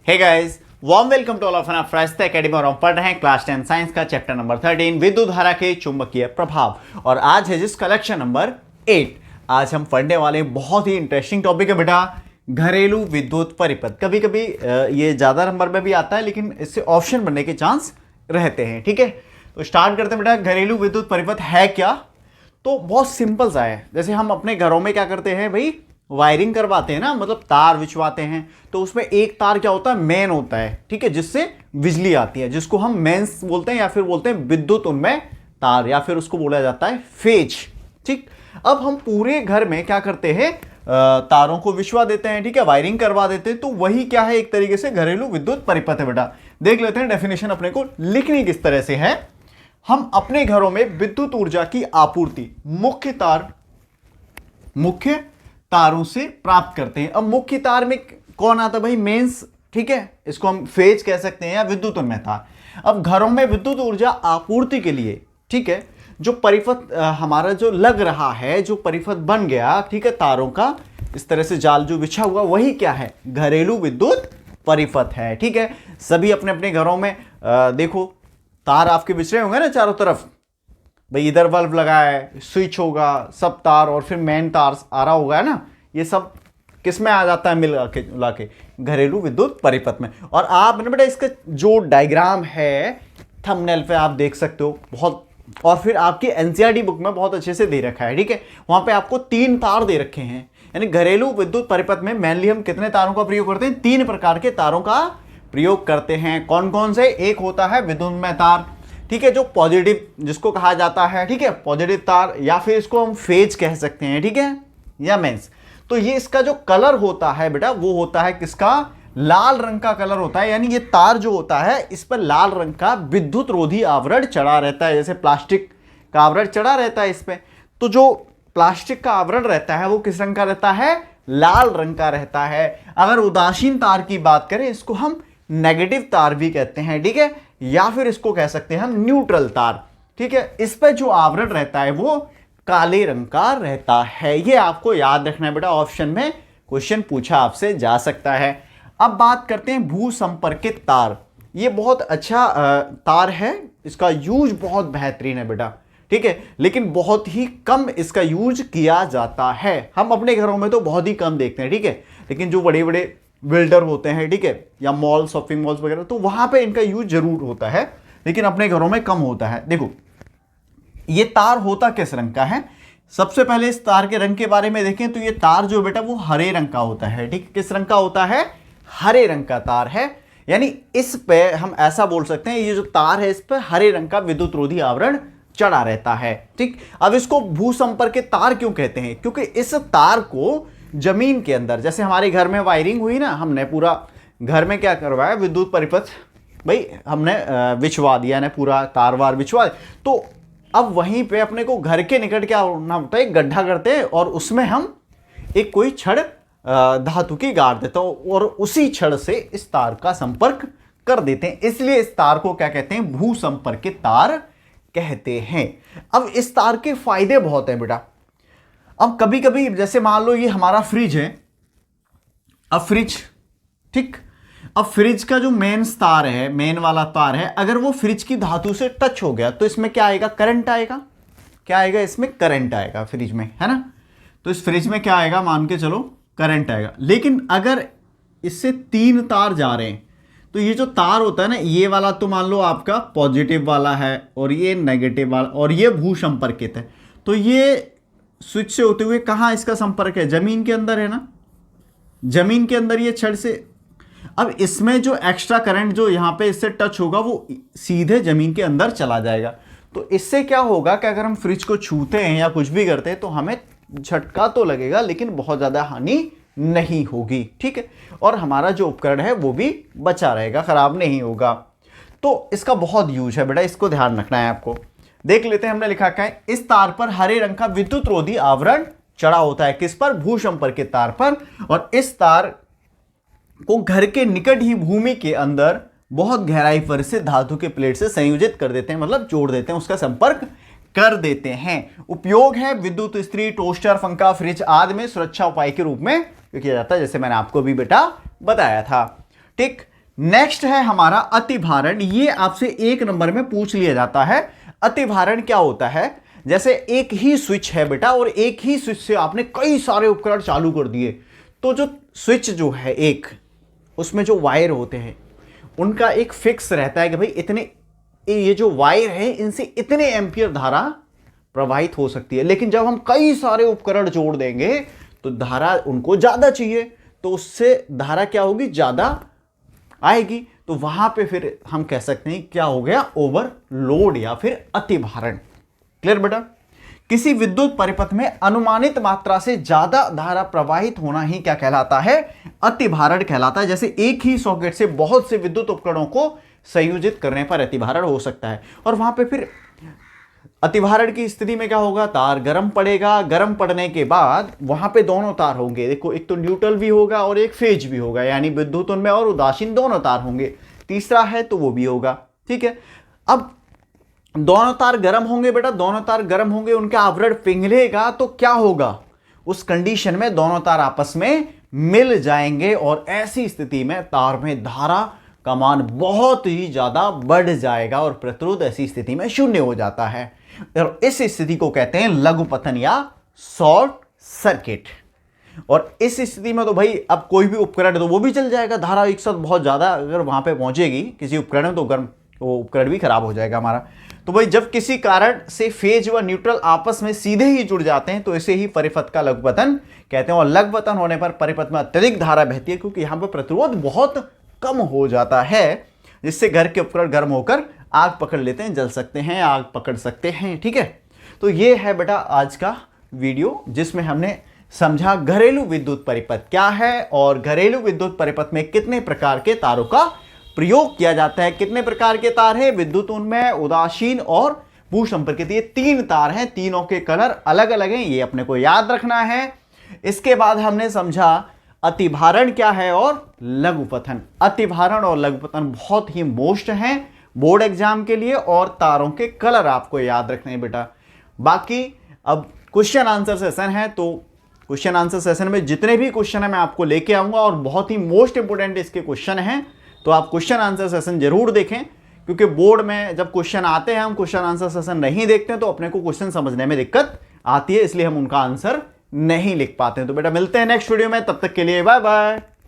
Hey guys, warm welcome to all of अन फ्रेस्टा academy और हम पढ़ रहे हैं क्लास 10 साइंस का चैप्टर नंबर 13 विद्युत धारा के चुंबकीय प्रभाव। और आज है जिस कलेक्शन नंबर 8। आज हम पढ़ने वाले बहुत ही इंटरेस्टिंग टॉपिक है बेटा, घरेलू विद्युत परिपथ। कभी कभी ये ज्यादा नंबर में भी आता है, लेकिन इससे ऑप्शन बनने के चांस रहते हैं। ठीक है, तो स्टार्ट करते हैं बेटा। घरेलू विद्युत परिपथ है क्या? तो बहुत सिंपल सा है। जैसे हम अपने घरों में क्या करते हैं भाई, वायरिंग करवाते हैं ना, मतलब तार बिछवाते हैं। तो उसमें एक तार क्या होता है, मेन होता है, ठीक है, जिससे बिजली आती है, जिसको हम मेंस बोलते हैं या फिर बोलते हैं विद्युत उनमें तार, या फिर उसको बोला जाता है फेज। ठीक, अब हम पूरे घर में क्या करते हैं, तारों को बिछवा देते हैं, ठीक है, वायरिंग करवा देते हैं। तो वही क्या है, एक तरीके से घरेलू विद्युत परिपथ है बेटा। देख लेते हैं डेफिनेशन अपने को लिखनी किस तरह से है। हम अपने घरों में विद्युत ऊर्जा की आपूर्ति मुख्य तारों से प्राप्त करते हैं। अब मुख्य तार में कौन आता है भाई, मेंस, ठीक है, इसको हम फेज कह सकते हैं या विद्युत उन्मेय तार। अब घरों में विद्युत ऊर्जा आपूर्ति के लिए, ठीक है, जो परिपथ हमारा जो लग रहा है, जो परिपथ बन गया, ठीक है, तारों का इस तरह से जाल जो बिछा हुआ, वही क्या है, घरेलू विद्युत परिपथ है। ठीक है, सभी अपने अपने घरों में देखो तार आपके बिछ रहे होंगे ना चारों तरफ। भाई इधर बल्ब लगा है, स्विच होगा, सब तार, और फिर मेन तार आ रहा होगा, है ना। ये सब किस में आ जाता है, मिला के घरेलू विद्युत परिपथ में। और आप ना बेटा इसका जो डायग्राम है थंबनेल पे आप देख सकते हो बहुत, और फिर आपकी एनसीईआरटी बुक में बहुत अच्छे से दे रखा है। ठीक है, वहां पे आपको 3 तार दे रखे हैं। यानी घरेलू विद्युत परिपथ में मेनली हम कितने तारों का प्रयोग करते हैं, 3 प्रकार के तारों का प्रयोग करते हैं। कौन कौन से? एक होता है विद्युन्मय तार, ठीक है, जो पॉजिटिव जिसको कहा जाता है, ठीक है, पॉजिटिव तार, या फिर इसको हम फेज कह सकते हैं, ठीक है, या मेंस। तो ये इसका जो कलर होता है बेटा, वो होता है किसका, लाल रंग का कलर होता है। यानी ये तार जो होता है, इस पर लाल रंग का विद्युत रोधी आवरण चढ़ा रहता है, जैसे प्लास्टिक का आवरण चढ़ा रहता है इस पे। तो जो प्लास्टिक का आवरण रहता है वो किस रंग का रहता है, लाल रंग का रहता है। अगर उदासीन तार की बात करें, इसको हम नेगेटिव तार भी कहते हैं, ठीक है, या फिर इसको कह सकते हैं हम न्यूट्रल तार। ठीक है, इस पर जो आवरण रहता है वो काले रंग का रहता है। ये आपको याद रखना है बेटा, ऑप्शन में क्वेश्चन पूछा आपसे जा सकता है। अब बात करते हैं भू संपर्कित तार। ये बहुत अच्छा तार है, इसका यूज बहुत बेहतरीन है बेटा, ठीक है, लेकिन बहुत ही कम इसका यूज किया जाता है। हम अपने घरों में तो बहुत ही कम देखते हैं, ठीक है, लेकिन जो बड़े बड़े बिल्डर होते हैं, ठीक है, या मॉल, शॉपिंग मॉल्स वगैरह, तो वहां पे इनका यूज जरूर होता है, लेकिन अपने घरों में कम होता है। देखो ये तार होता किस रंग का है, सबसे पहले इस तार के रंग के बारे में देखें तो ये तार जो बेटा वो हरे रंग का होता है। ठीक, किस रंग का होता है, हरे रंग का तार है। यानी इस पे हम ऐसा बोल सकते हैं, ये जो तार है इस पे हरे रंग का विद्युत रोधी आवरण चढ़ा रहता है। ठीक, अब इसको भू संपर्कित तार क्यों कहते हैं, क्योंकि इस तार को जमीन के अंदर, जैसे हमारे घर में वायरिंग हुई ना, हमने पूरा घर में क्या करवाया, विद्युत परिपथ भाई हमने बिछवा दिया ना, पूरा तार वार बिछवा। तो अब वहीं पे अपने को घर के निकट क्या होना होता है, एक गड्ढा करते हैं और उसमें हम एक कोई छड़ धातु की गाड़ देते हैं और उसी छड़ से इस तार का संपर्क कर देते हैं। इसलिए इस तार को क्या कहते हैं, भू संपर्कित तार कहते हैं। अब इस तार के फायदे बहुत हैं बेटा। अब कभी कभी जैसे मान लो ये हमारा फ्रिज है, अब फ्रिज, ठीक, अब फ्रिज का जो मेन तार है, मेन वाला तार है, अगर वो फ्रिज की धातु से टच हो गया तो इसमें क्या आएगा, करंट आएगा। क्या आएगा, इसमें करंट आएगा फ्रिज में, है ना। तो इस फ्रिज में क्या आएगा, मान के चलो करंट आएगा। लेकिन अगर इससे 3 तार जा रहे हैं, तो ये जो तार होता है ना, ये वाला तो मान लो आपका पॉजिटिव वाला है और ये नेगेटिव वाला, और ये भू संपर्कित है। तो ये स्विच से होते हुए कहाँ इसका संपर्क है, जमीन के अंदर है ना, जमीन के अंदर ये छड़ से। अब इसमें जो एक्स्ट्रा करंट जो यहाँ पे इससे टच होगा वो सीधे जमीन के अंदर चला जाएगा। तो इससे क्या होगा कि अगर हम फ्रिज को छूते हैं या कुछ भी करते हैं तो हमें झटका तो लगेगा, लेकिन बहुत ज़्यादा हानि नहीं होगी। ठीक है, और हमारा जो उपकरण है वो भी बचा रहेगा, खराब नहीं होगा। तो इसका बहुत यूज है बेटा, इसको ध्यान रखना है आपको। देख लेते हैं, हमने लिखा क्या है, इस तार पर हरे रंग का विद्युत रोधी आवरण चढ़ा होता है। किस पर, भू संपर्कित तार पर। और इस तार को घर के निकट ही भूमि के अंदर बहुत गहराई पर से धातु के प्लेट से संयोजित कर देते हैं, मतलब जोड़ देते हैं, उसका संपर्क कर देते हैं। उपयोग है विद्युत इस्त्री, टोस्टर, पंखा, फ्रिज आदि में सुरक्षा उपाय के रूप में किया जाता है, जैसे मैंने आपको भी बेटा बताया था। ठीक, नेक्स्ट है हमारा अतिभारण। ये आपसे 1 नंबर में पूछ लिया जाता है। अतिभारण क्या होता है? जैसे एक ही स्विच है बेटा और एक ही स्विच से आपने कई सारे उपकरण चालू कर दिए, तो जो स्विच जो है एक, उसमें जो वायर होते हैं उनका एक फिक्स रहता है कि भाई इतने, ये जो वायर है इनसे इतने एम्पियर धारा प्रवाहित हो सकती है। लेकिन जब हम कई सारे उपकरण जोड़ देंगे तो धारा उनको ज्यादा चाहिए, तो उससे धारा क्या होगी, ज्यादा आएगी। तो वहां पे फिर हम कह सकते हैं क्या हो गया, ओवरलोड या फिर अतिभारण। क्लियर बेटा? किसी विद्युत परिपथ में अनुमानित मात्रा से ज्यादा धारा प्रवाहित होना ही क्या कहलाता है, अतिभारण कहलाता है। जैसे एक ही सॉकेट से बहुत से विद्युत उपकरणों को संयोजित करने पर अतिभारण हो सकता है। और वहां पे फिर अतिभारण की स्थिति में क्या होगा, तार गर्म पड़ेगा, गर्म पड़ने के बाद वहां पे दोनों तार होंगे। देखो, एक तो न्यूट्रल भी होगा और एक फेज भी होगा, यानी विद्युत उन्मय और उदासीन दोनों तार होंगे। तीसरा है तो वो भी होगा। ठीक है, अब दोनों तार गर्म होंगे बेटा, दोनों तार गर्म होंगे, उनका आवरण पिघलेगा तो क्या होगा, उस कंडीशन में दोनों तार आपस में मिल जाएंगे और ऐसी स्थिति में तार में धारा का मान बहुत ही ज्यादा बढ़ जाएगा और प्रतिरोध ऐसी स्थिति में शून्य हो जाता है। और इस स्थिति को कहते हैं लघुपतन या शॉर्ट सर्किट। और इस स्थिति में तो भाई अब कोई भी उपकरण तो वो भी चल जाएगा, धारा एक साथ बहुत ज्यादा अगर वहां पे पहुंचेगी किसी उपकरण में तो गर्म, वो उपकरण भी खराब हो जाएगा हमारा। तो भाई जब किसी कारण से फेज व न्यूट्रल आपस में सीधे ही जुड़ जाते हैं तो इसे ही परिपथ का लघुपतन कहते हैं। और लघुपतन होने पर परिपथ में अत्यधिक धारा बहती है क्योंकि यहां पर प्रतिरोध बहुत कम हो जाता है, जिससे घर के उपकरण गर्म होकर आग पकड़ लेते हैं, जल सकते हैं, आग पकड़ सकते हैं। ठीक है, तो ये है बेटा आज का वीडियो जिसमें हमने समझा घरेलू विद्युत परिपथ क्या है और घरेलू विद्युत परिपथ में कितने प्रकार के तारों का प्रयोग किया जाता है। कितने प्रकार के तार है, विद्युत उन्मय, उदासीन और भूसंपर्कित। ये 3 तार हैं, तीनों के कलर अलग अलग हैं, ये अपने को याद रखना है। इसके बाद हमने समझा अतिभारण क्या है और लघुपतन। अतिभारण और लघुपतन बहुत ही मोस्ट हैं बोर्ड एग्जाम के लिए, और तारों के कलर आपको याद रखने हैं बेटा। बाकी अब क्वेश्चन आंसर सेशन है, तो क्वेश्चन आंसर सेशन में जितने भी क्वेश्चन है मैं आपको लेके आऊंगा और बहुत ही मोस्ट इंपोर्टेंट इसके क्वेश्चन हैं, तो आप क्वेश्चन आंसर सेशन जरूर देखें। क्योंकि बोर्ड में जब क्वेश्चन आते हैं हम क्वेश्चन आंसर सेशन नहीं देखते हैं तो अपने को क्वेश्चन समझने में दिक्कत आती है, इसलिए हम उनका आंसर नहीं लिख पाते हैं। तो बेटा मिलते हैं नेक्स्ट वीडियो में, तब तक के लिए बाय बाय।